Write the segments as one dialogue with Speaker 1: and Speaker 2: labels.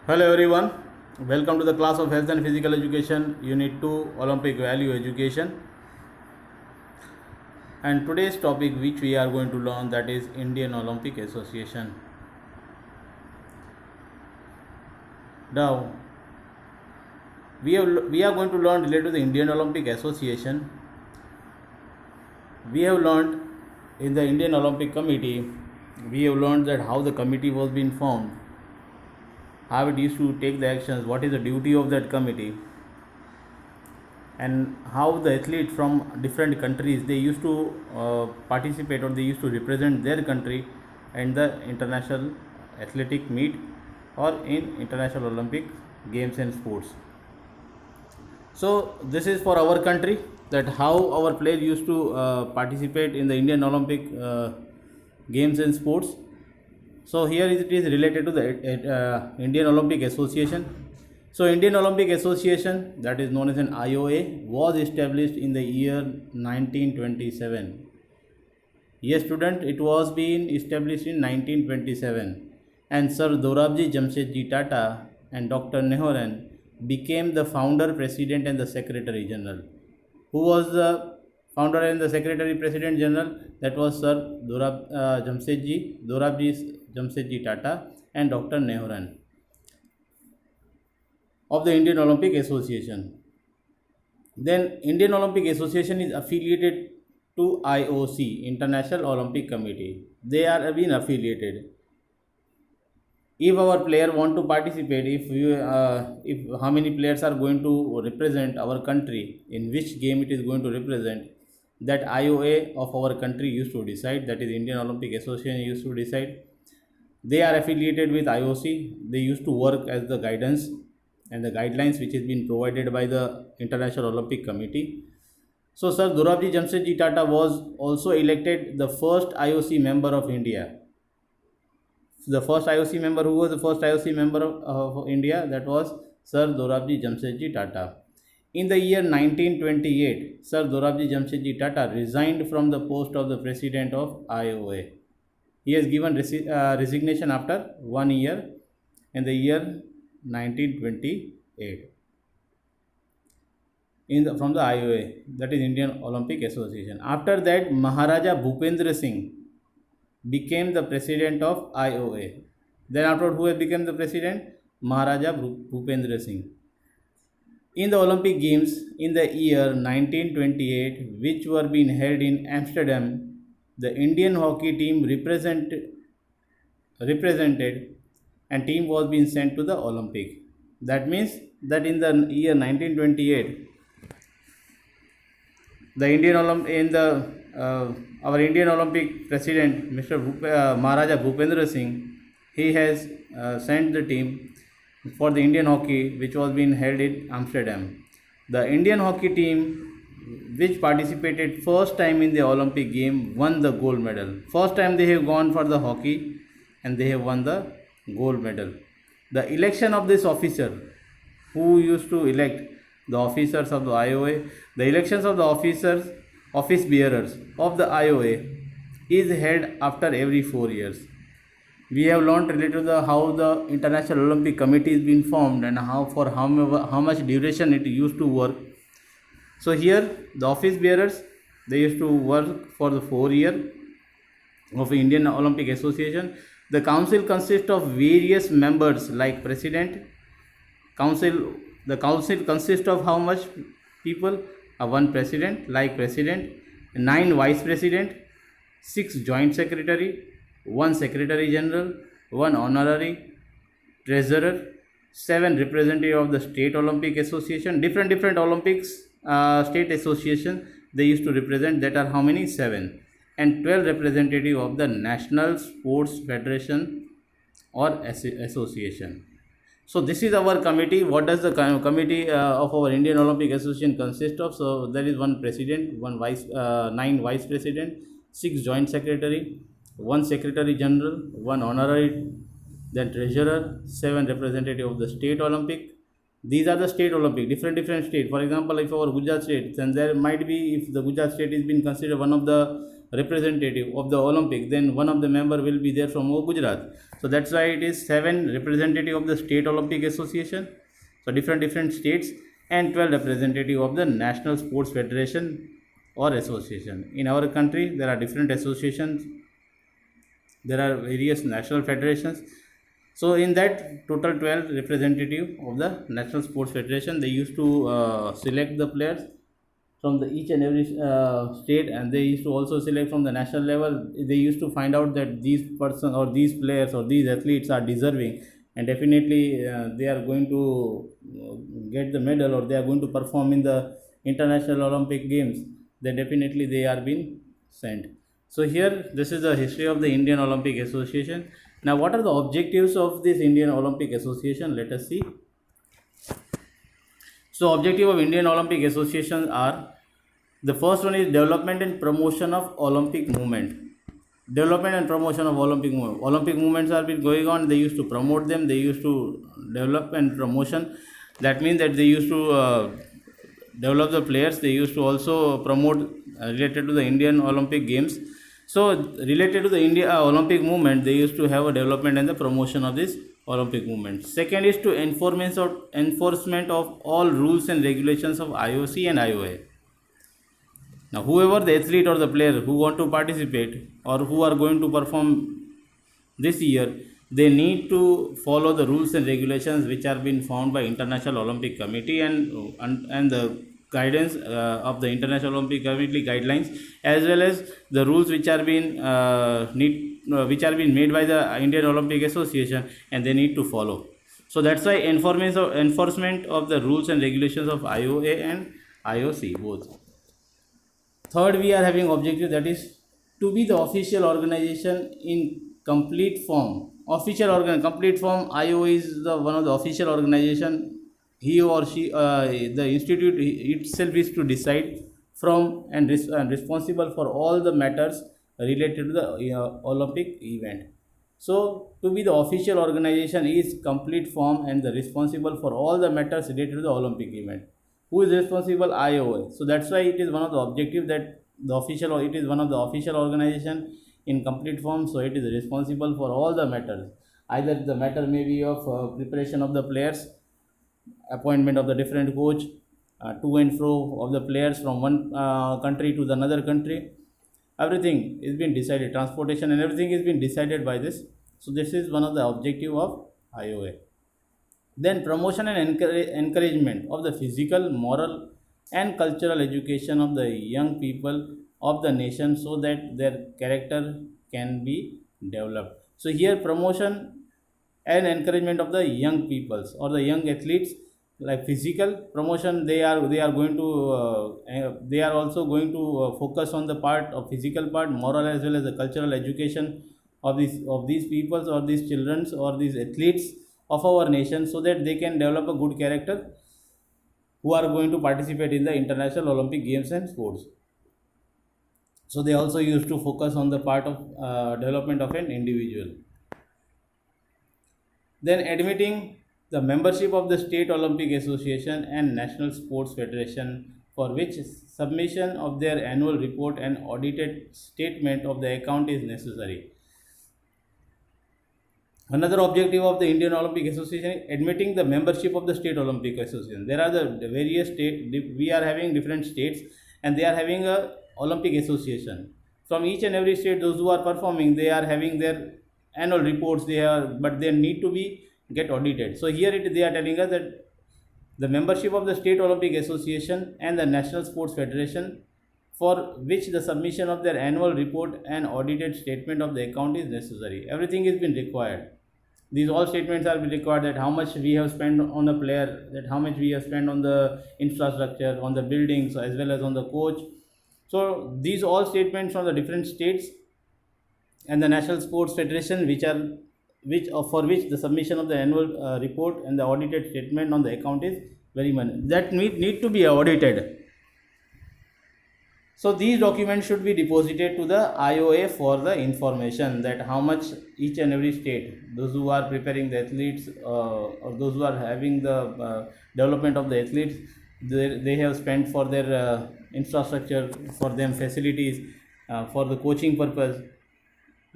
Speaker 1: Hello everyone, welcome to the class of Health and Physical Education, Unit 2, Olympic Value Education. And today's topic which we are going to learn, that is Indian Olympic Association. Now, we are going to learn related to the Indian Olympic Association. We have learned in the Indian Olympic Committee, we have learned that how the committee was being formed, how it used to take the actions, what is the duty of that committee, and how the athletes from different countries, they used to participate, or they used to represent their country in the international athletic meet or in international Olympic games and sports. So this is for our country, that how our players used to participate in the Indian Olympic games and sports. So here it is related to the Indian Olympic Association. So Indian Olympic Association, that is known as an IOA, was established in the year 1927. Yes student, it was being established in 1927, and Sir Dorabji Jamshedji Tata and Dr. Nehru became the founder, president and the secretary general. Who was the founder and the secretary president general? That was Sir Dorabji Jamshedji Tata and Dr. Nehru of the Indian Olympic Association. Then Indian Olympic Association is affiliated to IOC, International Olympic Committee. They are being affiliated. If our player want to participate, if how many players are going to represent our country, in which game it is going to represent, that IOA of our country used to decide, that is Indian Olympic Association used to decide. They are affiliated with IOC. They used to work as the guidance and the guidelines which has been provided by the International Olympic Committee. So Sir Dorabji Jamshedji Tata was also elected the first IOC member of India. The first IOC member, who was the first IOC member of India? That was Sir Dorabji Jamshedji Tata. In the year 1928, Sir Dorabji Jamshedji Tata resigned from the post of the president of IOA. He has given resignation after 1 year in the year 1928 from the IOA, that is Indian Olympic Association. After that, Maharaja Bhupendra Singh became the president of IOA. Then after, who has become the president? Maharaja Bhupendra Singh. In the Olympic Games in the year 1928, which were being held in Amsterdam, the Indian hockey team represented and team was being sent to the Olympic. That means that in the year 1928, the our Indian Olympic president, Mr. Maharaja Bhupendra Singh, he has sent the team for the Indian hockey, which was being held in Amsterdam. The Indian hockey team, which participated first time in the Olympic game, won the gold medal. First time they have gone for the hockey and they have won the gold medal. The election of this officer, who used to elect the officers of the IOA, the elections of the office bearers of the IOA is held after every 4 years. We have learned related to how the International Olympic Committee is being formed and how much duration it used to work. So here the office bearers, they used to work for the 4 year of Indian Olympic Association. The council consists of various members like president. The council consists of how much people? One president, like president, 9 vice president, 6 joint secretary, 1 secretary general, 1 honorary treasurer, 7 representative of the State Olympic Association. Different Olympics state association they used to represent, that are how many? 7. And 12 representative of the National Sports Federation or association. So this is our committee. What does the committee of our Indian Olympic Association consist of? So there is 1 president, 9 vice president, 6 joint secretary, 1 secretary general, 1 honorary, then treasurer, 7 representative of the State Olympic. These are the State Olympic, different state. For example, if our Gujarat state, then there might be, if the Gujarat state is being considered one of the representative of the Olympic, then one of the member will be there from Gujarat. So that's why it is 7 representative of the State Olympic Association, so different states, and 12 representative of the National Sports Federation or association. In our country, there are different associations, there are various national federations. So in that total 12 representative of the National Sports Federation, they used to select the players from the each and every state, and they used to also select from the national level. They used to find out that these person or these players or these athletes are deserving, and definitely they are going to get the medal, or they are going to perform in the international Olympic games. Then definitely they are being sent. So here, this is the history of the Indian Olympic Association. Now, what are the objectives of this Indian Olympic Association? Let us see. So, objective of Indian Olympic Association are: the first one is development and promotion of Olympic movement. Development and promotion of Olympic movement. Olympic movements are been going on. They used to promote them. They used to develop and promotion. That means that they used to develop the players. They used to also promote related to the Indian Olympic Games. So related to the India Olympic movement, they used to have a development and the promotion of this Olympic movement. Second is to enforcement of all rules and regulations of IOC and IOA. Now, whoever the athlete or the player who want to participate or who are going to perform this year, they need to follow the rules and regulations which are being found by International Olympic Committee and the guidance of the International Olympic Committee guidelines, as well as the rules which are being made by the Indian Olympic Association, and they need to follow. So that's why enforcement of the rules and regulations of IOA and IOC both. Third, we are having objective, that is to be the official organization in complete form. Complete form. IOA is one of the official organization. He or she, the institute itself is to decide from and responsible for all the matters related to the Olympic event. So to be the official organization is complete form and the responsible for all the matters related to the Olympic event. Who is responsible? IOA. So that's why it is one of the objectives that it is one of the official organization in complete form. So it is responsible for all the matters. Either the matter may be of preparation of the players, appointment of the different coach, to and fro of the players from one country to the another country. Everything is being decided. Transportation and everything is being decided by this. So this is one of the objective of IOA. Then promotion and encouragement of the physical, moral and cultural education of the young people of the nation, so that their character can be developed. So here, promotion and encouragement of the young peoples or the young athletes, like physical promotion, they are going to they are also going to focus on the part of physical part, moral as well as the cultural education of these peoples or these children or these athletes of our nation, so that they can develop a good character who are going to participate in the international Olympic games and sports. So they also used to focus on the part of development of an individual. Then admitting the membership of the State Olympic Association and National Sports Federation, for which submission of their annual report and audited statement of the account is necessary. Another objective of the Indian Olympic Association is admitting the membership of the State Olympic Association. There are the various states, we are having different states, and they are having a Olympic Association. From each and every state, those who are performing, they are having their annual reports, but they need to be get audited. So here they are telling us that the membership of the State Olympic Association and the National Sports Federation, for which the submission of their annual report and audited statement of the account is necessary. Everything is been required. These all statements are required, that how much we have spent on a player, that how much we have spent on the infrastructure, on the buildings, as well as on the coach. So these all statements from the different states and the National Sports Federation, for which the submission of the annual report and the audited statement on the account is very much that need to be audited. So these documents should be deposited to the IOA for the information, that how much each and every state, those who are preparing the athletes or those who are having the development of the athletes, they have spent for their infrastructure, for them facilities, for the coaching purpose.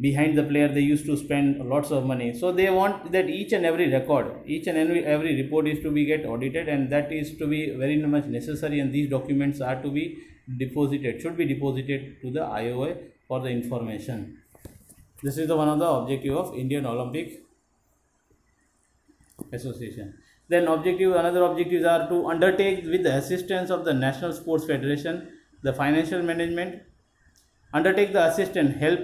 Speaker 1: Behind the player, they used to spend lots of money. So they want that each and every record, each and every report is to be get audited, and that is to be very much necessary. And these documents are to be deposited, should be deposited to the IOA for the information. This is the one of the objective of Indian Olympic Association. Then another objectives are to undertake with the assistance of the National Sports Federation the financial management, undertake the assistant help.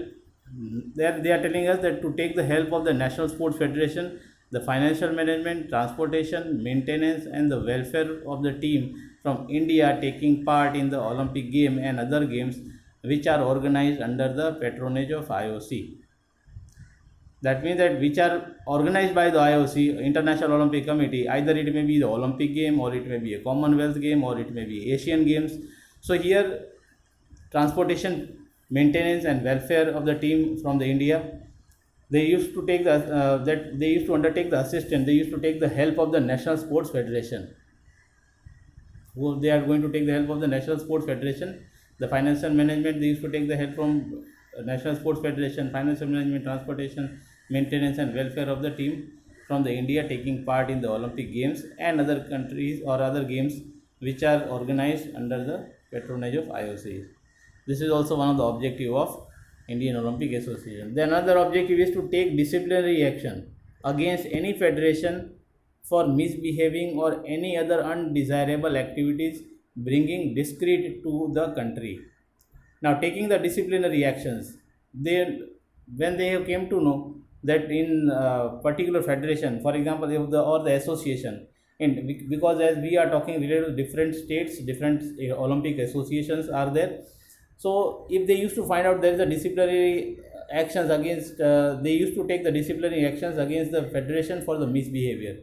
Speaker 1: They are telling us that to take the help of the National Sports Federation, the financial management, transportation, maintenance, and the welfare of the team from India taking part in the Olympic game and other games which are organized under the patronage of IOC. That means that which are organized by the IOC, International Olympic Committee. Either it may be the Olympic game, or it may be a Commonwealth game, or it may be Asian Games. So here, transportation, maintenance, and welfare of the team from the India, they used to take the they used to undertake the assistance. They used to take the help of the National Sports Federation. Who they are going to take the help of the National Sports Federation. The financial management, they used to take the help from National Sports Federation, financial management, transportation, maintenance, and welfare of the team from the India taking part in the Olympic Games and other countries or other games which are organized under the patronage of IOC. This is also one of the objective of Indian Olympic Association. The another objective is to take disciplinary action against any federation for misbehaving or any other undesirable activities bringing discredit to the country. Now, taking the disciplinary actions, when they came to know that in particular federation, for example, or the association, and because as we are talking related to different states, different Olympic associations are there. So if they used to find out there is a disciplinary actions against, they used to take the disciplinary actions against the federation for the misbehavior.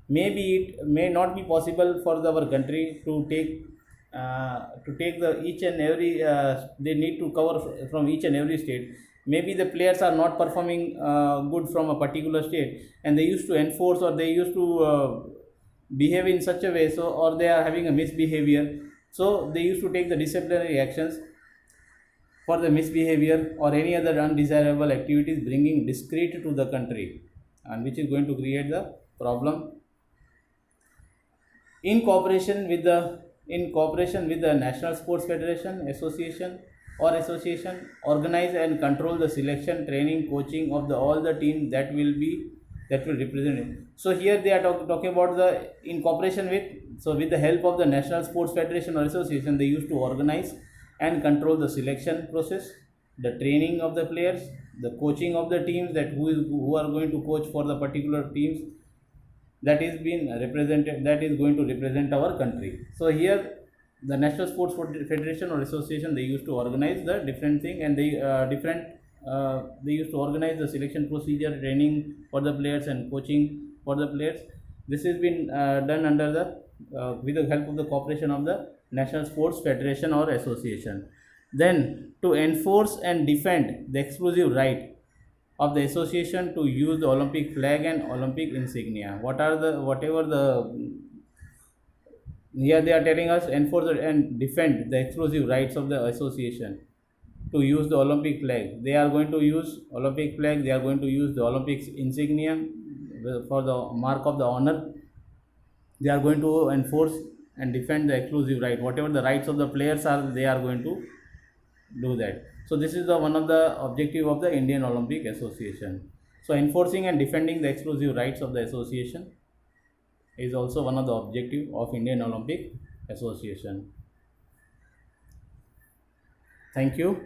Speaker 1: Maybe it may not be possible for our country to take the each and every they need to cover from each and every state. Maybe the players are not performing good from a particular state, and they used to enforce, or they used to behave in such a way, so or they are having a misbehavior, so they used to take the disciplinary actions for the misbehavior or any other undesirable activities bringing discredit to the country, and which is going to create the problem. In cooperation with the National Sports Federation, association, organize and control the selection, training, coaching of all the teams that will represent it. So here they are talking about the in cooperation with the help of the National Sports Federation or association, they used to organize and control the selection process, the training of the players, the coaching of the teams, that who are going to coach for the particular teams that is being represented, that is going to represent our country. So here the National Sports Federation or association, they used to organize the different thing, and they used to organize the selection procedure, training for the players, and coaching for the players. This has been done under the with the help of the cooperation of the National Sports Federation or association. Then to enforce and defend the exclusive right of the association to use the Olympic flag and Olympic insignia. Here they are telling us enforce and defend the exclusive rights of the association to use the Olympic flag. They are going to use Olympic flag. They are going to use the Olympic insignia for the mark of the honor. They are going to enforce and defend the exclusive right. Whatever the rights of the players are, they are going to do that. So this is one of the objective of the Indian Olympic Association. So enforcing and defending the exclusive rights of the association is also one of the objective of Indian Olympic Association. Thank you.